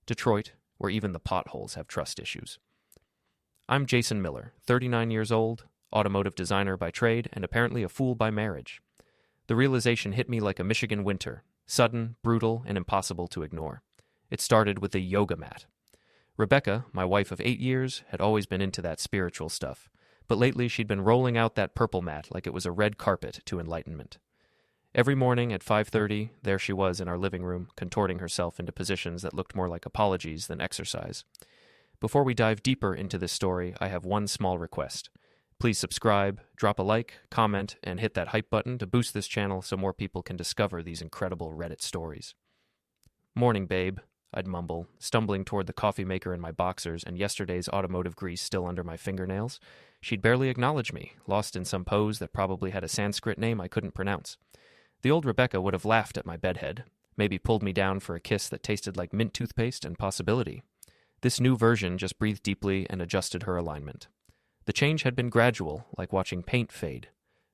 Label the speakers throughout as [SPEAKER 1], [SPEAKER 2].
[SPEAKER 1] Detroit, where even the potholes have trust issues. I'm Jason Miller, 39 years old, automotive designer by trade, and apparently a fool by marriage. The realization hit me like a Michigan winter, sudden, brutal, and impossible to ignore. It started with the yoga mat. Rebecca, my wife of 8 years, had always been into that spiritual stuff, but lately she'd been rolling out that purple mat like it was a red carpet to enlightenment. Every morning at 5:30, there she was in our living room, contorting herself into positions that looked more like apologies than exercise. Before we dive deeper into this story, I have one small request. Please subscribe, drop a like, comment, and hit that hype button to boost this channel so more people can discover these incredible Reddit stories. "Morning, babe," I'd mumble, stumbling toward the coffee maker in my boxers and yesterday's automotive grease still under my fingernails. She'd barely acknowledge me, lost in some pose that probably had a Sanskrit name I couldn't pronounce. The old Rebecca would have laughed at my bedhead, maybe pulled me down for a kiss that tasted like mint toothpaste and possibility. This new version just breathed deeply and adjusted her alignment. The change had been gradual, like watching paint fade.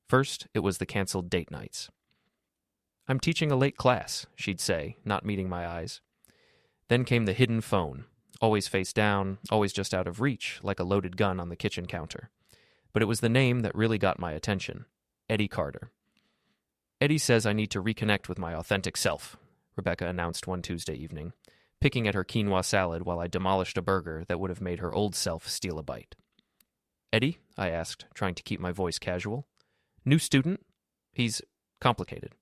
[SPEAKER 1] First, it was the canceled date nights. "I'm teaching a late class," she'd say, not meeting my eyes. Then came the hidden phone, always face down, always just out of reach, like a loaded gun on the kitchen counter. But it was the name that really got my attention. Eddie Carter. "Eddie says I need to reconnect with my authentic self," Rebecca announced one Tuesday evening, picking at her quinoa salad while I demolished a burger that would have made her old self steal a bite. "Eddie?" I asked, trying to keep my voice casual. "New student? He's complicated."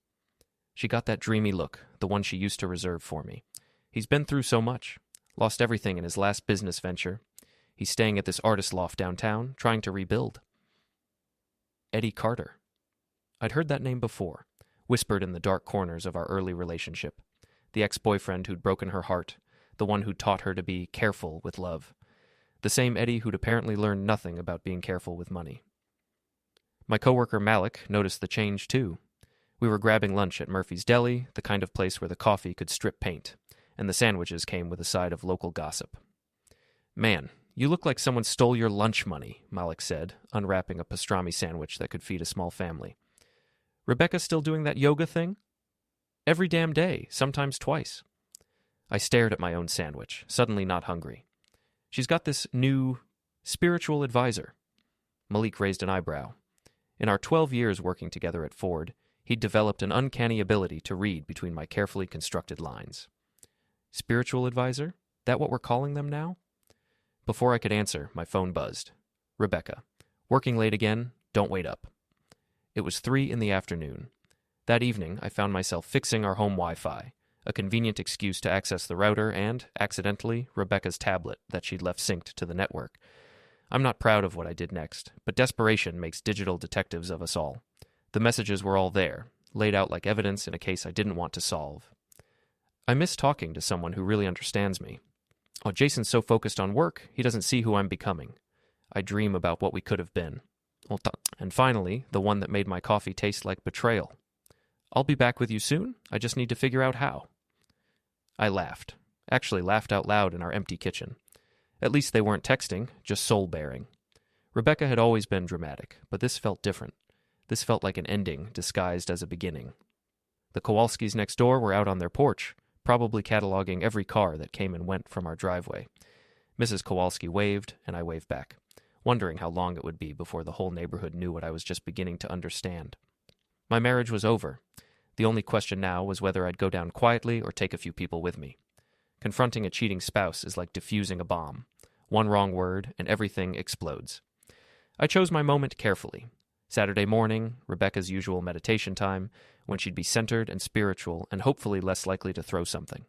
[SPEAKER 1] She got that dreamy look, the one she used to reserve for me. "He's been through so much. Lost everything in his last business venture. He's staying at this artist loft downtown, trying to rebuild." Eddie Carter. I'd heard that name before, whispered in the dark corners of our early relationship. The ex-boyfriend who'd broken her heart, the one who'd taught her to be careful with love. The same Eddie who'd apparently learned nothing about being careful with money. My coworker Malik noticed the change too. We were grabbing lunch at Murphy's Deli, the kind of place where the coffee could strip paint, and the sandwiches came with a side of local gossip. "Man, you look like someone stole your lunch money," Malik said, unwrapping a pastrami sandwich that could feed a small family. "Rebecca still doing that yoga thing?" "Every damn day, sometimes twice." I stared at my own sandwich, suddenly not hungry. "She's got this new spiritual advisor." Malik raised an eyebrow. In our 12 years working together at Ford, he'd developed an uncanny ability to read between my carefully constructed lines. "Spiritual advisor? That what we're calling them now?" Before I could answer, my phone buzzed. "Rebecca. Working late again? Don't wait up." It was 3 in the afternoon. That evening, I found myself fixing our home Wi-Fi, a convenient excuse to access the router and, accidentally, Rebecca's tablet that she'd left synced to the network. I'm not proud of what I did next, but desperation makes digital detectives of us all. The messages were all there, laid out like evidence in a case I didn't want to solve. I miss talking to someone who really understands me. Oh, Jason's so focused on work, he doesn't see who I'm becoming. I dream about what we could have been. And finally, the one that made my coffee taste like betrayal. "I'll be back with you soon. I just need to figure out how." I laughed. Actually laughed out loud in our empty kitchen. At least they weren't texting, just soul-bearing. Rebecca had always been dramatic, but this felt different. This felt like an ending disguised as a beginning. The Kowalskis next door were out on their porch, probably cataloging every car that came and went from our driveway. Mrs. Kowalski waved, and I waved back, wondering how long it would be before the whole neighborhood knew what I was just beginning to understand. My marriage was over. The only question now was whether I'd go down quietly or take a few people with me. Confronting a cheating spouse is like defusing a bomb. One wrong word, and everything explodes. I chose my moment carefully. Saturday morning, Rebecca's usual meditation time, when she'd be centered and spiritual and hopefully less likely to throw something.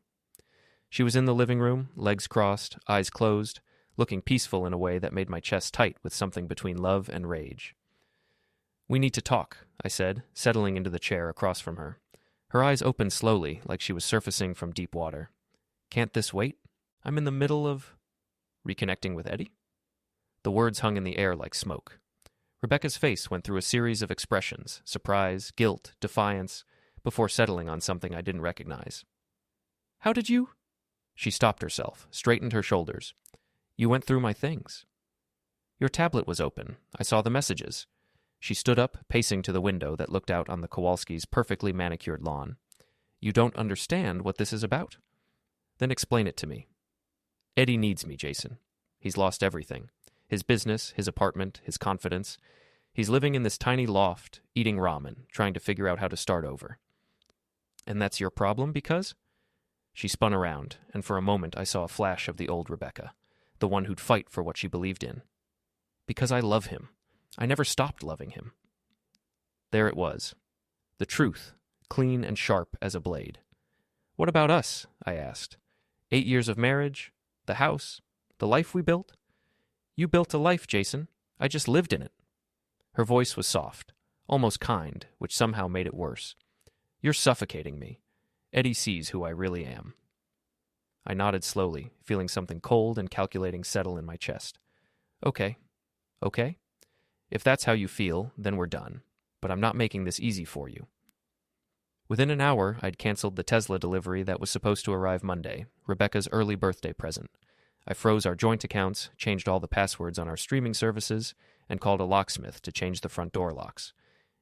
[SPEAKER 1] She was in the living room, legs crossed, eyes closed, looking peaceful in a way that made my chest tight with something between love and rage. "We need to talk," I said, settling into the chair across from her. Her eyes opened slowly, like she was surfacing from deep water. "Can't this wait? I'm in the middle of reconnecting with Eddie?" The words hung in the air like smoke. Rebecca's face went through a series of expressions, surprise, guilt, defiance, before settling on something I didn't recognize. "How did you?" She stopped herself, straightened her shoulders. "You went through my things." "Your tablet was open. I saw the messages." She stood up, pacing to the window that looked out on the Kowalskis' perfectly manicured lawn. "You don't understand what this is about?" "Then explain it to me." Eddie needs me, Jason. He's lost everything. His business, his apartment, his confidence. He's living in this tiny loft, eating ramen, trying to figure out how to start over. And that's your problem, because? She spun around, and for a moment I saw a flash of the old Rebecca, the one who'd fight for what she believed in. Because I love him. I never stopped loving him. There it was. The truth, clean and sharp as a blade. What about us? I asked. 8 years of marriage, the house, the life we built? You built a life, Jason. I just lived in it. Her voice was soft, almost kind, which somehow made it worse. You're suffocating me. Eddie sees who I really am. I nodded slowly, feeling something cold and calculating settle in my chest. Okay. If that's how you feel, then we're done. But I'm not making this easy for you. Within an hour, I'd canceled the Tesla delivery that was supposed to arrive Monday, Rebecca's early birthday present. I froze our joint accounts, changed all the passwords on our streaming services, and called a locksmith to change the front door locks.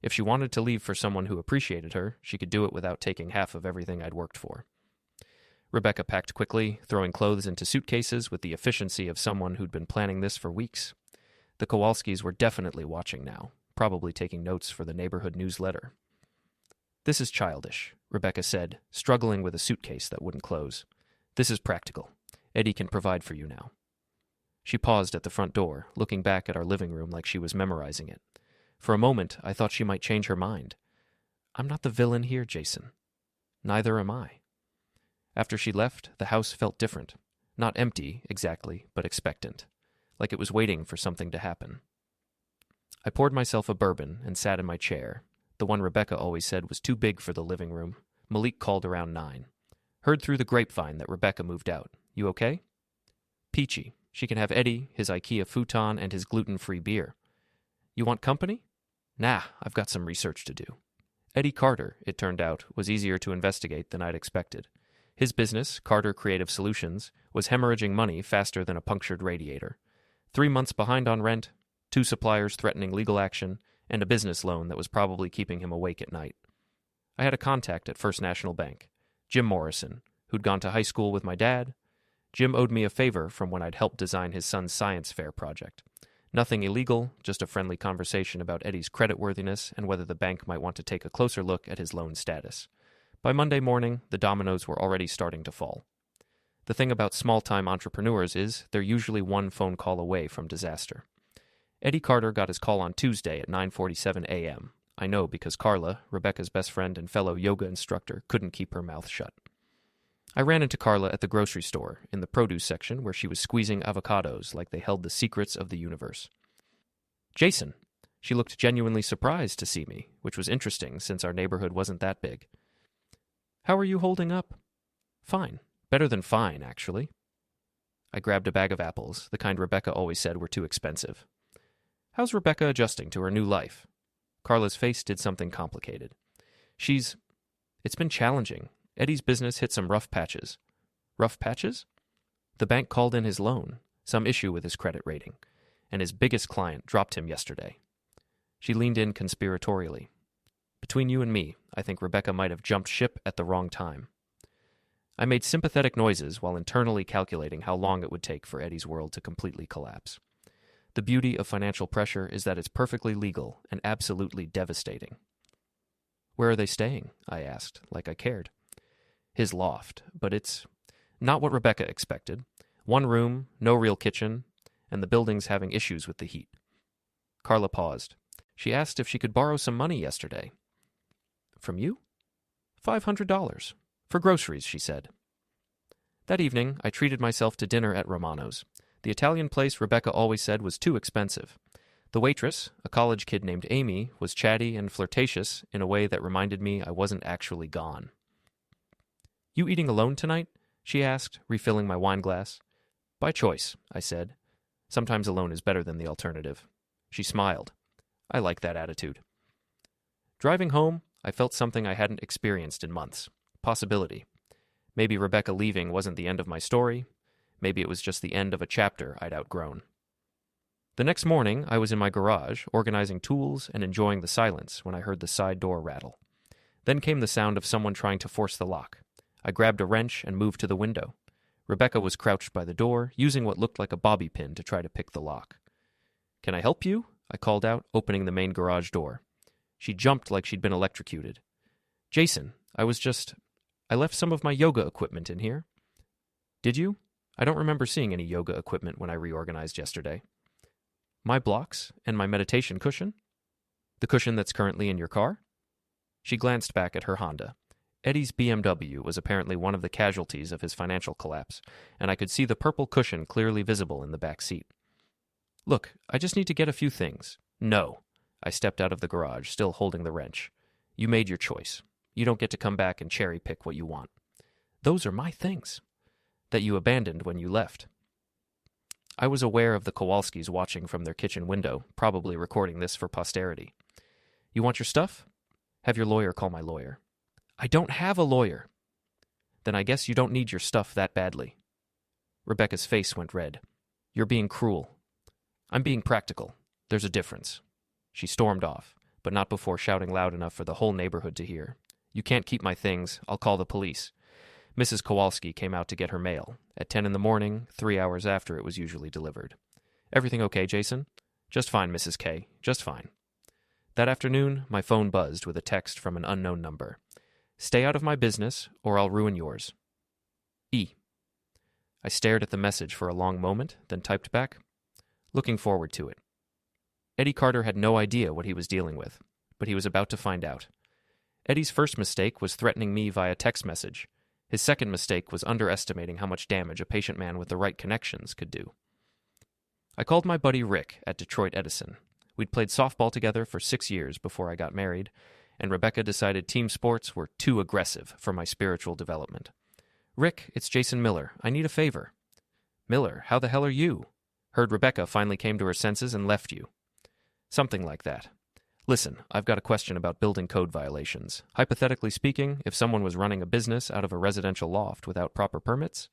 [SPEAKER 1] If she wanted to leave for someone who appreciated her, she could do it without taking half of everything I'd worked for. Rebecca packed quickly, throwing clothes into suitcases with the efficiency of someone who'd been planning this for weeks. The Kowalskis were definitely watching now, probably taking notes for the neighborhood newsletter. This is childish, Rebecca said, struggling with a suitcase that wouldn't close. This is practical. Eddie can provide for you now. She paused at the front door, looking back at our living room like she was memorizing it. For a moment, I thought she might change her mind. I'm not the villain here, Jason. Neither am I. After she left, the house felt different. Not empty, exactly, but expectant. Like it was waiting for something to happen. I poured myself a bourbon and sat in my chair. The one Rebecca always said was too big for the living room. Malik called around 9. Heard through the grapevine that Rebecca moved out. You okay? Peachy. She can have Eddie, his IKEA futon, and his gluten-free beer. You want company? Nah, I've got some research to do. Eddie Carter, it turned out, was easier to investigate than I'd expected. His business, Carter Creative Solutions, was hemorrhaging money faster than a punctured radiator. 3 months behind on rent, 2 suppliers threatening legal action, and a business loan that was probably keeping him awake at night. I had a contact at First National Bank, Jim Morrison, who'd gone to high school with my dad. Jim owed me a favor from when I'd helped design his son's science fair project. Nothing illegal, just a friendly conversation about Eddie's creditworthiness and whether the bank might want to take a closer look at his loan status. By Monday morning, the dominoes were already starting to fall. The thing about small-time entrepreneurs is they're usually one phone call away from disaster. Eddie Carter got his call on Tuesday at 9:47 a.m. I know because Carla, Rebecca's best friend and fellow yoga instructor, couldn't keep her mouth shut. I ran into Carla at the grocery store, in the produce section where she was squeezing avocados like they held the secrets of the universe. Jason! She looked genuinely surprised to see me, which was interesting since our neighborhood wasn't that big. How are you holding up? Fine. Better than fine, actually. I grabbed a bag of apples, the kind Rebecca always said were too expensive. How's Rebecca adjusting to her new life? Carla's face did something complicated. It's been challenging. Eddie's business hit some rough patches. Rough patches? The bank called in his loan, some issue with his credit rating, and his biggest client dropped him yesterday. She leaned in conspiratorially. Between you and me, I think Rebecca might have jumped ship at the wrong time. I made sympathetic noises while internally calculating how long it would take for Eddie's world to completely collapse. The beauty of financial pressure is that it's perfectly legal and absolutely devastating. Where are they staying? I asked, like I cared. His loft, but it's not what Rebecca expected. 1 room, no real kitchen, and the building's having issues with the heat. Carla paused. She asked if she could borrow some money yesterday. From you? $500. For groceries, she said. That evening, I treated myself to dinner at Romano's, the Italian place Rebecca always said was too expensive. The waitress, a college kid named Amy, was chatty and flirtatious in a way that reminded me I wasn't actually gone. You eating alone tonight? She asked, refilling my wine glass. By choice, I said. Sometimes alone is better than the alternative. She smiled. I like that attitude. Driving home, I felt something I hadn't experienced in months. Possibility. Maybe Rebecca leaving wasn't the end of my story. Maybe it was just the end of a chapter I'd outgrown. The next morning, I was in my garage, organizing tools and enjoying the silence when I heard the side door rattle. Then came the sound of someone trying to force the lock. I grabbed a wrench and moved to the window. Rebecca was crouched by the door, using what looked like a bobby pin to try to pick the lock. "Can I help you?" I called out, opening the main garage door. She jumped like she'd been electrocuted. "Jason, I left some of my yoga equipment in here." "Did you? I don't remember seeing any yoga equipment when I reorganized yesterday." "My blocks and my meditation cushion? The cushion that's currently in your car?" She glanced back at her Honda. Eddie's BMW was apparently one of the casualties of his financial collapse, and I could see the purple cushion clearly visible in the back seat. "Look, I just need to get a few things." "No." I stepped out of the garage, still holding the wrench. "You made your choice. You don't get to come back and cherry-pick what you want. Those are my things that you abandoned when you left." I was aware of the Kowalskis watching from their kitchen window, probably recording this for posterity. "You want your stuff? Have your lawyer call my lawyer." "I don't have a lawyer." "Then I guess you don't need your stuff that badly." Rebecca's face went red. "You're being cruel." "I'm being practical. There's a difference." She stormed off, but not before shouting loud enough for the whole neighborhood to hear. "You can't keep my things. I'll call the police." Mrs. Kowalski came out to get her mail, at 10 in the morning, 3 hours after it was usually delivered. "Everything okay, Jason?" "Just fine, Mrs. K. Just fine." That afternoon, my phone buzzed with a text from an unknown number. "Stay out of my business, or I'll ruin yours. E." I stared at the message for a long moment, then typed back, "Looking forward to it." Eddie Carter had no idea what he was dealing with, but he was about to find out. Eddie's first mistake was threatening me via text message. His second mistake was underestimating how much damage a patient man with the right connections could do. I called my buddy Rick at Detroit Edison. We'd played softball together for 6 years before I got married, and Rebecca decided team sports were too aggressive for my spiritual development. "Rick, it's Jason Miller. I need a favor." "Miller, how the hell are you? Heard Rebecca finally came to her senses and left you." "Something like that. Listen, I've got a question about building code violations. Hypothetically speaking, if someone was running a business out of a residential loft without proper permits,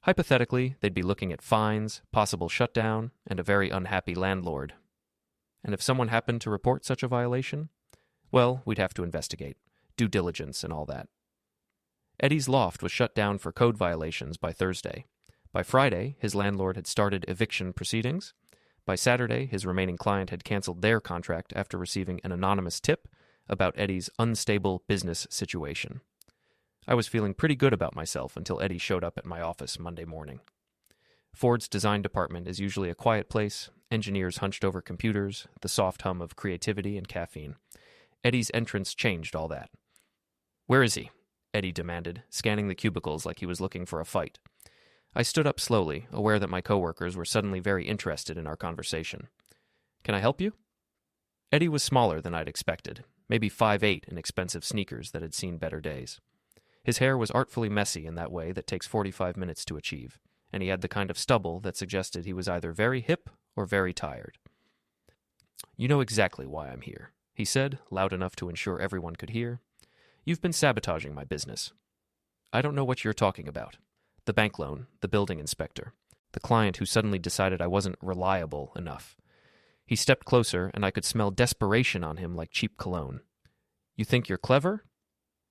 [SPEAKER 1] hypothetically, they'd be looking at fines, possible shutdown, and a very unhappy landlord. And if someone happened to report such a violation, well, we'd have to investigate, due diligence and all that. Eddie's loft was shut down for code violations by Thursday. By Friday, his landlord had started eviction proceedings. By Saturday, his remaining client had canceled their contract after receiving an anonymous tip about Eddie's unstable business situation. I was feeling pretty good about myself until Eddie showed up at my office Monday morning. Ford's design department is usually a quiet place, engineers hunched over computers, the soft hum of creativity and caffeine. Eddie's entrance changed all that. "Where is he?" Eddie demanded, scanning the cubicles like he was looking for a fight. I stood up slowly, aware that my coworkers were suddenly very interested in our conversation. "Can I help you?" Eddie was smaller than I'd expected, maybe 5'8" in expensive sneakers that had seen better days. His hair was artfully messy in that way that takes 45 minutes to achieve, and he had the kind of stubble that suggested he was either very hip or very tired. "You know exactly why I'm here," he said, loud enough to ensure everyone could hear. "You've been sabotaging my business." "I don't know what you're talking about." The bank loan, the building inspector, the client who suddenly decided I wasn't reliable enough. He stepped closer, and I could smell desperation on him like cheap cologne. "You think you're clever?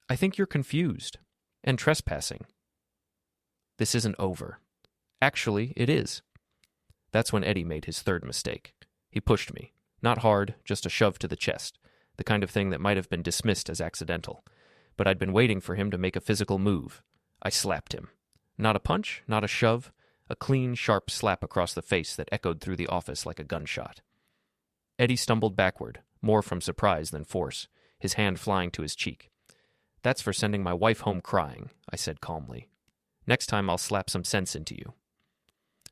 [SPEAKER 1] I think you're confused. And trespassing." "This isn't over." "Actually, it is." That's when Eddie made his third mistake. He pushed me. Not hard, just a shove to the chest, the kind of thing that might have been dismissed as accidental. But I'd been waiting for him to make a physical move. I slapped him. Not a punch, not a shove, a clean, sharp slap across the face that echoed through the office like a gunshot. Eddie stumbled backward, more from surprise than force, his hand flying to his cheek. "That's for sending my wife home crying," I said calmly. "Next time I'll slap some sense into you."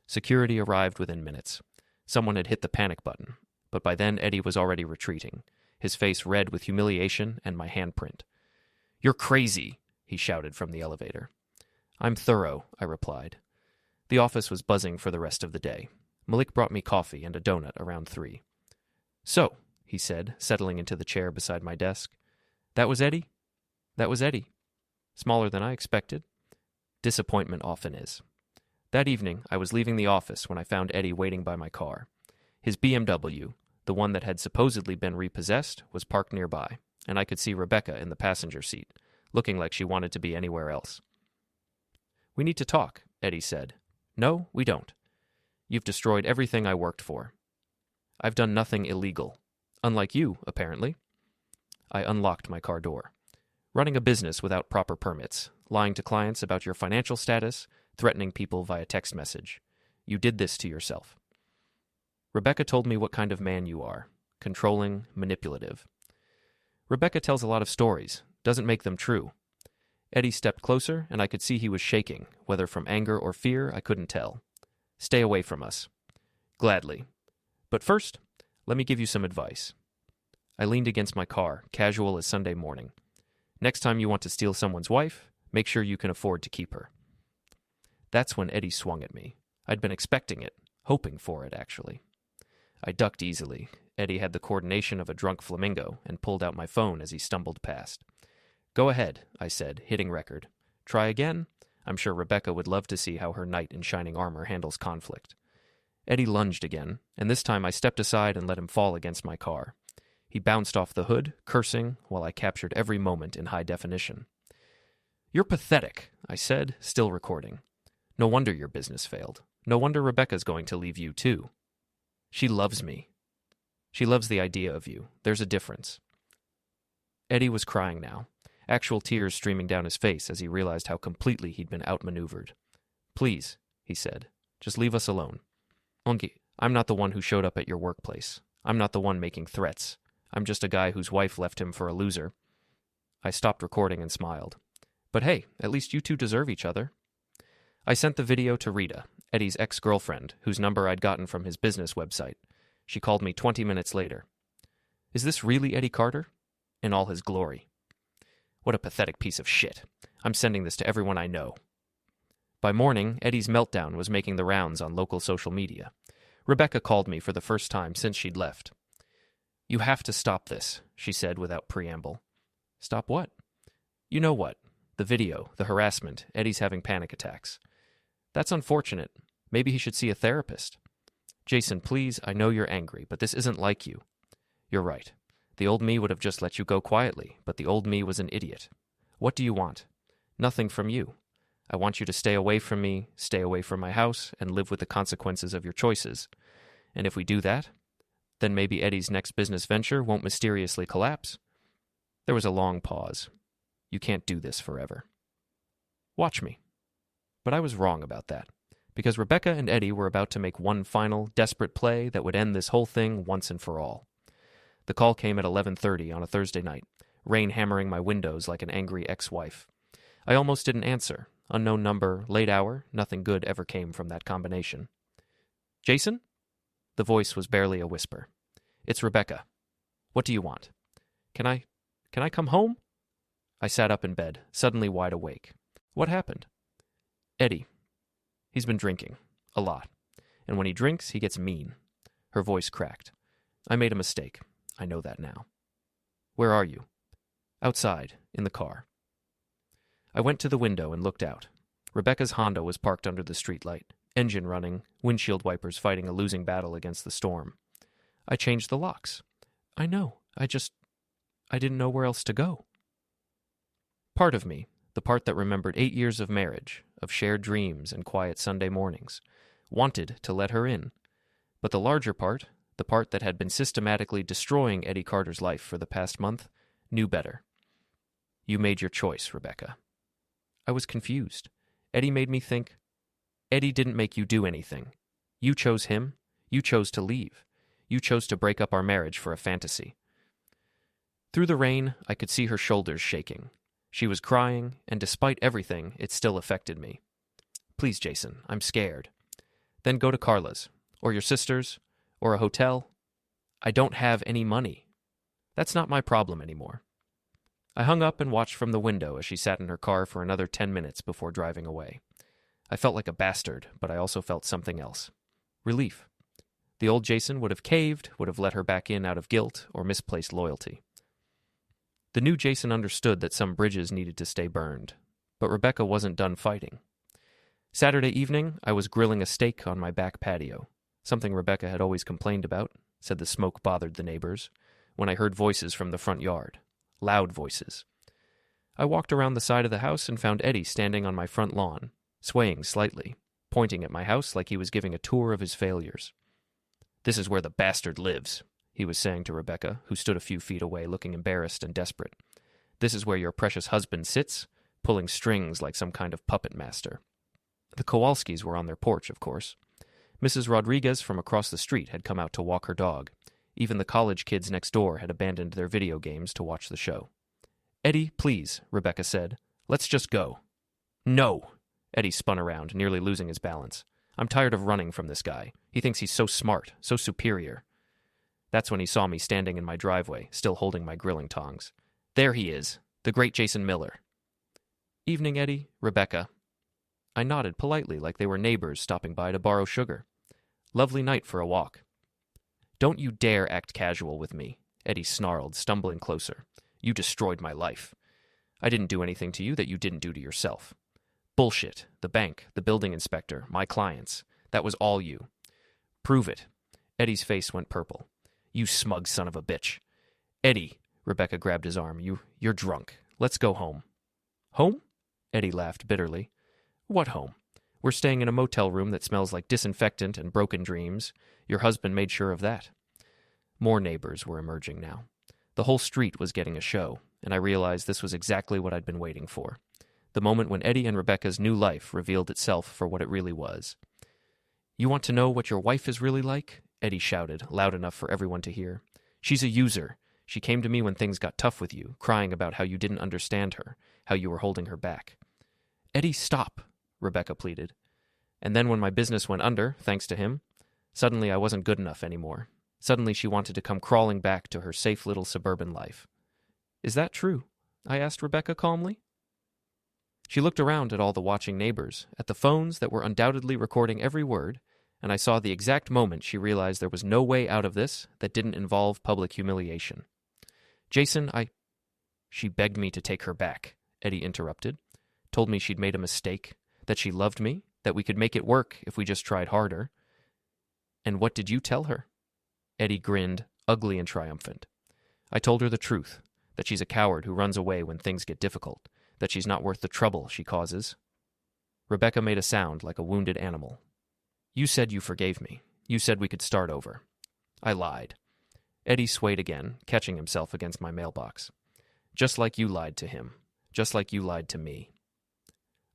[SPEAKER 1] Security arrived within minutes. Someone had hit the panic button, but by then Eddie was already retreating, his face red with humiliation and my handprint. "You're crazy," he shouted from the elevator. "I'm thorough," I replied. The office was buzzing for the rest of the day. Malik brought me coffee and a donut around 3. "So," he said, settling into the chair beside my desk. "That was Eddie?" "That was Eddie. Smaller than I expected." Disappointment often is. That evening, I was leaving the office when I found Eddie waiting by my car. His BMW, the one that had supposedly been repossessed, was parked nearby, and I could see Rebecca in the passenger seat, looking like she wanted to be anywhere else. "We need to talk," Eddie said. No, we don't. You've destroyed everything I worked for. I've done nothing illegal. Unlike you, apparently. I unlocked my car door. Running a business without proper permits, lying to clients about your financial status, threatening people via text message. You did this to yourself. Rebecca told me what kind of man you are. Controlling, manipulative. Rebecca tells a lot of stories, doesn't make them true. Eddie stepped closer, and I could see he was shaking, whether from anger or fear, I couldn't tell. Stay away from us. Gladly. But first, let me give you some advice. I leaned against my car, casual as Sunday morning. Next time you want to steal someone's wife, make sure you can afford to keep her. That's when Eddie swung at me. I'd been expecting it, hoping for it, actually. I ducked easily. Eddie had the coordination of a drunk flamingo and pulled out my phone as he stumbled past. Go ahead, I said, hitting record. Try again? I'm sure Rebecca would love to see how her knight in shining armor handles conflict. Eddie lunged again, and this time I stepped aside and let him fall against my car. He bounced off the hood, cursing, while I captured every moment in high definition. You're pathetic, I said, still recording. No wonder your business failed. No wonder Rebecca's going to leave you, too. She loves me. She loves the idea of you. There's a difference. Eddie was crying now, actual tears streaming down his face as he realized how completely he'd been outmaneuvered. Please, he said, just leave us alone. Ongi, I'm not the one who showed up at your workplace. I'm not the one making threats. I'm just a guy whose wife left him for a loser. I stopped recording and smiled. But hey, at least you two deserve each other. I sent the video to Rita, Eddie's ex-girlfriend, whose number I'd gotten from his business website. She called me 20 minutes later. Is this really Eddie Carter? In all his glory. What a pathetic piece of shit. I'm sending this to everyone I know. By morning, Eddie's meltdown was making the rounds on local social media. Rebecca called me for the first time since she'd left. You have to stop this, she said without preamble. Stop what? You know what. The video, the harassment, Eddie's having panic attacks. That's unfortunate. Maybe he should see a therapist. Jason, please, I know you're angry, but this isn't like you. You're right. The old me would have just let you go quietly, but the old me was an idiot. What do you want? Nothing from you. I want you to stay away from me, stay away from my house, and live with the consequences of your choices. And if we do that, then maybe Eddie's next business venture won't mysteriously collapse. There was a long pause. You can't do this forever. Watch me. But I was wrong about that, because Rebecca and Eddie were about to make one final, desperate play that would end this whole thing once and for all. The call came at 11:30 on a Thursday night, rain hammering my windows like an angry ex-wife. I almost didn't answer. Unknown number, late hour, nothing good ever came from that combination. Jason? The voice was barely a whisper. It's Rebecca. What do you want? Can I come home? I sat up in bed, suddenly wide awake. What happened? Eddie. He's been drinking. A lot. And when he drinks, he gets mean. Her voice cracked. I made a mistake. I know that now. Where are you? Outside, in the car. I went to the window and looked out. Rebecca's Honda was parked under the streetlight, engine running, windshield wipers fighting a losing battle against the storm. I changed the locks. I know. I didn't know where else to go. Part of me, the part that remembered 8 years of marriage, of shared dreams and quiet Sunday mornings, wanted to let her in. But the larger part, the part that had been systematically destroying Eddie Carter's life for the past month, knew better. You made your choice, Rebecca. I was confused. Eddie made me think. Eddie didn't make you do anything. You chose him. You chose to leave. You chose to break up our marriage for a fantasy. Through the rain, I could see her shoulders shaking. She was crying, and despite everything, it still affected me. Please, Jason, I'm scared. Then go to Carla's, or your sister's, or a hotel. I don't have any money. That's not my problem anymore. I hung up and watched from the window as she sat in her car for another 10 minutes before driving away. I felt like a bastard, but I also felt something else. Relief. The old Jason would have caved, would have let her back in out of guilt or misplaced loyalty. The new Jason understood that some bridges needed to stay burned, but Rebecca wasn't done fighting. Saturday evening, I was grilling a steak on my back patio, something Rebecca had always complained about, said the smoke bothered the neighbors, when I heard voices from the front yard. Loud voices. I walked around the side of the house and found Eddie standing on my front lawn, swaying slightly, pointing at my house like he was giving a tour of his failures. "This is where the bastard lives," he was saying to Rebecca, who stood a few feet away looking embarrassed and desperate. "This is where your precious husband sits, pulling strings like some kind of puppet master." The Kowalskis were on their porch, of course. Mrs. Rodriguez from across the street had come out to walk her dog. Even the college kids next door had abandoned their video games to watch the show. "Eddie, please," Rebecca said. "Let's just go." "No!" Eddie spun around, nearly losing his balance. "I'm tired of running from this guy. He thinks he's so smart, so superior." That's when he saw me standing in my driveway, still holding my grilling tongs. "There he is, the great Jason Miller." "Evening, Eddie, Rebecca." I nodded politely like they were neighbors stopping by to borrow sugar. "Lovely night for a walk." "Don't you dare act casual with me," Eddie snarled, stumbling closer. "You destroyed my life. I didn't do anything to you that you didn't do to yourself. Bullshit. The bank, the building inspector, my clients. That was all you." "Prove it." Eddie's face went purple. "You smug son of a bitch." "Eddie," Rebecca grabbed his arm, you're drunk. Let's go home." "Home?" Eddie laughed bitterly. "What home? We're staying in a motel room that smells like disinfectant and broken dreams. Your husband made sure of that." More neighbors were emerging now. The whole street was getting a show, and I realized this was exactly what I'd been waiting for. The moment when Eddie and Rebecca's new life revealed itself for what it really was. "You want to know what your wife is really like?" Eddie shouted, loud enough for everyone to hear. "She's a user. She came to me when things got tough with you, crying about how you didn't understand her, how you were holding her back." "Eddie, stop," Rebecca pleaded. "And then when my business went under, thanks to him, suddenly I wasn't good enough anymore. Suddenly she wanted to come crawling back to her safe little suburban life." "Is that true?" I asked Rebecca calmly. She looked around at all the watching neighbors, at the phones that were undoubtedly recording every word, and I saw the exact moment she realized there was no way out of this that didn't involve public humiliation. "Jason, She begged me to take her back," Eddie interrupted. "Told me she'd made a mistake, that she loved me, that we could make it work if we just tried harder." "And what did you tell her?" Eddie grinned, ugly and triumphant. "I told her the truth, that she's a coward who runs away when things get difficult, that she's not worth the trouble she causes." Rebecca made a sound like a wounded animal. "You said you forgave me. You said we could start over." I lied. Eddie swayed again, catching himself against my mailbox. "Just like you lied to him. Just like you lied to me."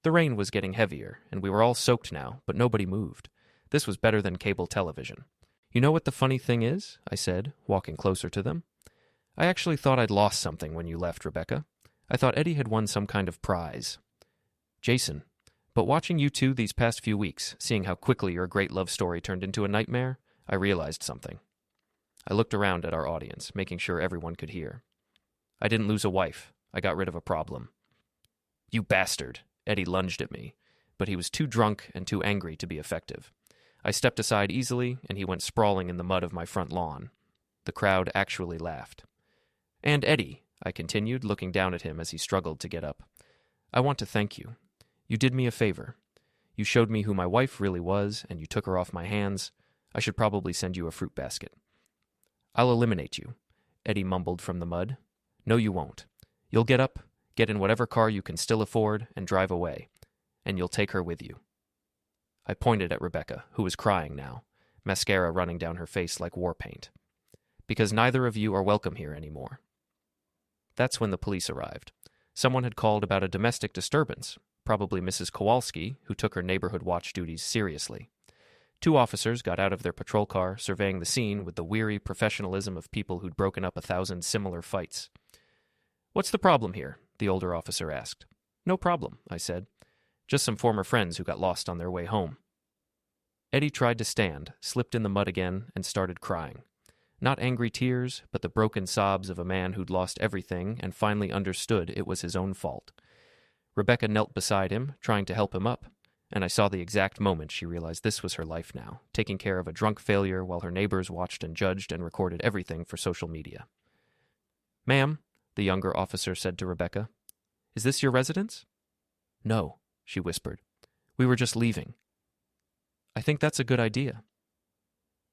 [SPEAKER 1] The rain was getting heavier, and we were all soaked now, but nobody moved. This was better than cable television. "You know what the funny thing is?" I said, walking closer to them. "I actually thought I'd lost something when you left, Rebecca. I thought Eddie had won some kind of prize." "Jason, but watching you two these past few weeks, seeing how quickly your great love story turned into a nightmare, I realized something." I looked around at our audience, making sure everyone could hear. "I didn't lose a wife. I got rid of a problem." "You bastard!" Eddie lunged at me, but he was too drunk and too angry to be effective. I stepped aside easily, and he went sprawling in the mud of my front lawn. The crowd actually laughed. "And Eddie," I continued, looking down at him as he struggled to get up, "I want to thank you. You did me a favor. You showed me who my wife really was, and you took her off my hands. I should probably send you a fruit basket." "I'll eliminate you," Eddie mumbled from the mud. "No, you won't. You'll get up, get in whatever car you can still afford, and drive away. And you'll take her with you." I pointed at Rebecca, who was crying now, mascara running down her face like war paint. "Because neither of you are welcome here anymore." That's when the police arrived. Someone had called about a domestic disturbance, probably Mrs. Kowalski, who took her neighborhood watch duties seriously. 2 officers got out of their patrol car, surveying the scene with the weary professionalism of people who'd broken up 1,000 similar fights. "What's the problem here?" the older officer asked. "No problem," I said. "Just some former friends who got lost on their way home." Eddie tried to stand, slipped in the mud again, and started crying. Not angry tears, but the broken sobs of a man who'd lost everything and finally understood it was his own fault. Rebecca knelt beside him, trying to help him up, and I saw the exact moment she realized this was her life now, taking care of a drunk failure while her neighbors watched and judged and recorded everything for social media. "Ma'am," the younger officer said to Rebecca, "is this your residence?" "No," she whispered. "We were just leaving." "I think that's a good idea."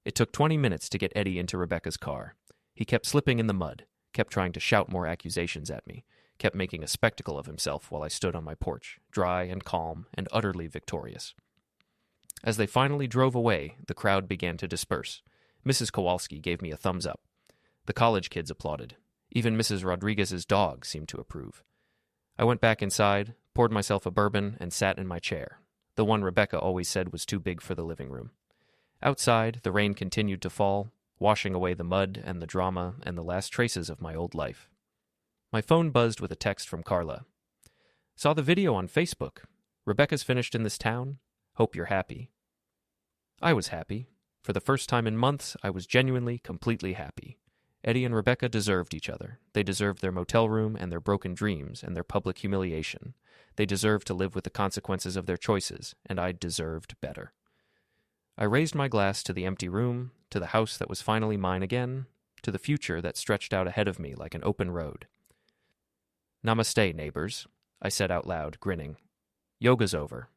[SPEAKER 1] It took 20 minutes to get Eddie into Rebecca's car. He kept slipping in the mud, kept trying to shout more accusations at me, kept making a spectacle of himself while I stood on my porch, dry and calm and utterly victorious. As they finally drove away, the crowd began to disperse. Mrs. Kowalski gave me a thumbs up. The college kids applauded. Even Mrs. Rodriguez's dog seemed to approve. I went back inside, poured myself a bourbon, and sat in my chair, the one Rebecca always said was too big for the living room. Outside, the rain continued to fall, washing away the mud and the drama and the last traces of my old life. My phone buzzed with a text from Carla. Saw the video on Facebook. Rebecca's finished in this town. Hope you're happy. I was happy. For the first time in months, I was genuinely, completely happy. Eddie and Rebecca deserved each other. They deserved their motel room and their broken dreams and their public humiliation. They deserved to live with the consequences of their choices, and I deserved better. I raised my glass to the empty room, to the house that was finally mine again, to the future that stretched out ahead of me like an open road. Namaste, neighbors, I said out loud, grinning. Yoga's over.